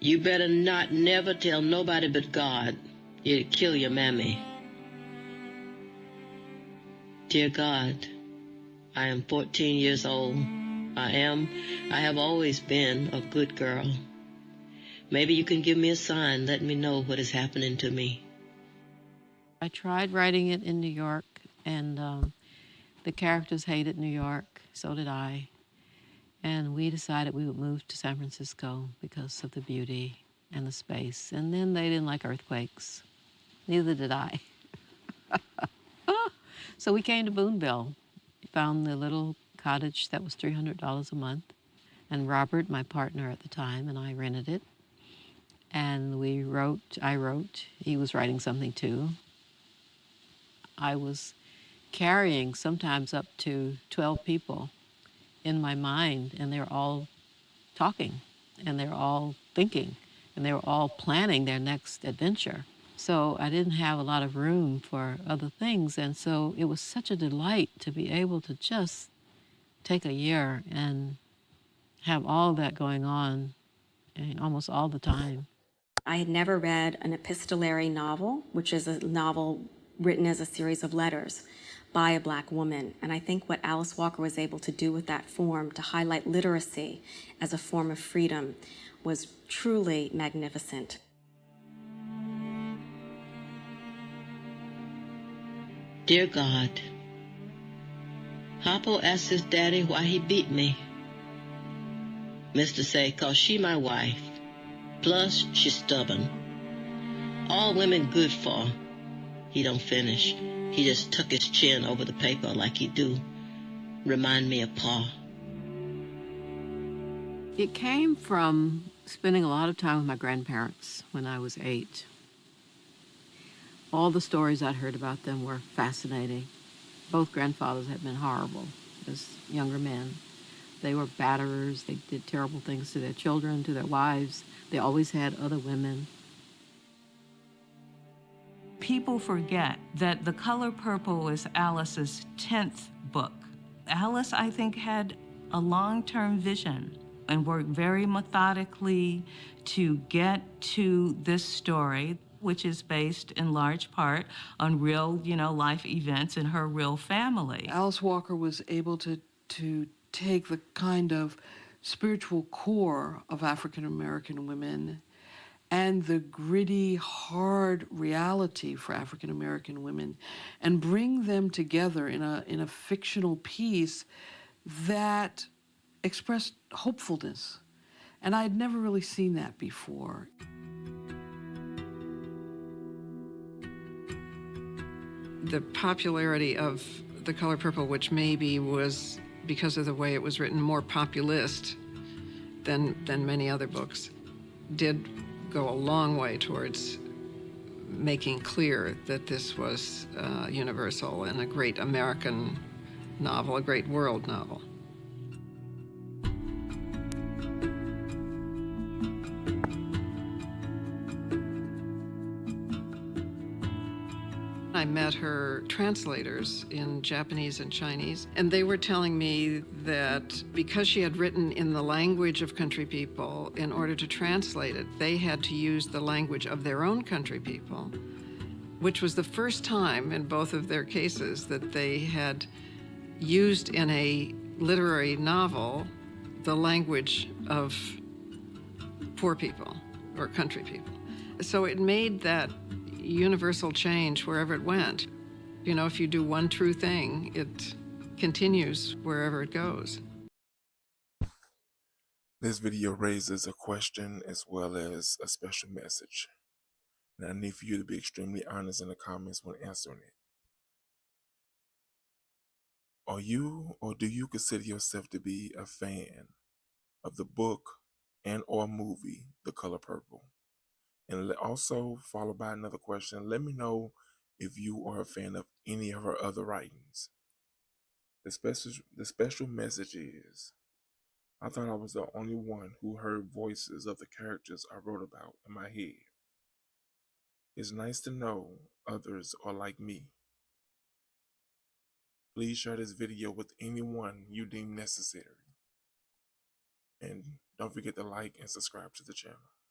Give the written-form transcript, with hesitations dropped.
You better not never tell nobody but God. It'll kill your mammy. Dear God, I am 14 years old. I have always been a good girl. Maybe you can give me a sign, let me know what is happening to me. I tried writing it in New York, and the characters hated New York, so did I. And we decided we would move to San Francisco because of the beauty and the space. And then they didn't like earthquakes. Neither did I. So we came to Boonville, found the little cottage that was $300 a month. And Robert, my partner at the time, and I rented it. And I wrote, he was writing something too. I was carrying sometimes up to 12 people in my mind, and they're all talking, and they're all thinking, and they were all planning their next adventure. So I didn't have a lot of room for other things, and so it was such a delight to be able to just take a year and have all that going on almost all the time. I had never read an epistolary novel, which is a novel written as a series of letters by a Black woman. And I think what Alice Walker was able to do with that form, to highlight literacy as a form of freedom, was truly magnificent. Dear God, Hoppo asked his daddy why he beat me. Mr. say, 'cause she my wife. Plus, she's stubborn. All women good for. He don't finish. He just tuck his chin over the paper like he do. Remind me of Pa. It came from spending a lot of time with my grandparents when I was 8. All the stories I'd heard about them were fascinating. Both grandfathers had been horrible as younger men. They were batterers. They did terrible things to their children, to their wives. They always had other women. People forget that The Color Purple was Alice's 10th book. Alice, I think, had a long-term vision and worked very methodically to get to this story, which is based in large part on real, life events in her real family. Alice Walker was able to take the kind of spiritual core of African American women and the gritty, hard reality for African American women and bring them together in a fictional piece that expressed hopefulness. And I had never really seen that before. The popularity of The Color Purple, which maybe was, because of the way it was written, more populist than many other books, did go a long way towards making clear that this was universal and a great American novel, a great world novel. I met her translators in Japanese and Chinese, and they were telling me that because she had written in the language of country people, in order to translate it, they had to use the language of their own country people, which was the first time in both of their cases that they had used in a literary novel the language of poor people or country people. So it made that universal change wherever it went. If you do one true thing, it continues wherever it goes. This video raises a question as well as a special message. And I need for you to be extremely honest in the comments when answering it. Are you or do you consider yourself to be a fan of the book and or movie, The Color Purple? And also, followed by another question, let me know if you are a fan of any of her other writings. The special message is, I thought I was the only one who heard voices of the characters I wrote about in my head. It's nice to know others are like me. Please share this video with anyone you deem necessary. And don't forget to like and subscribe to the channel.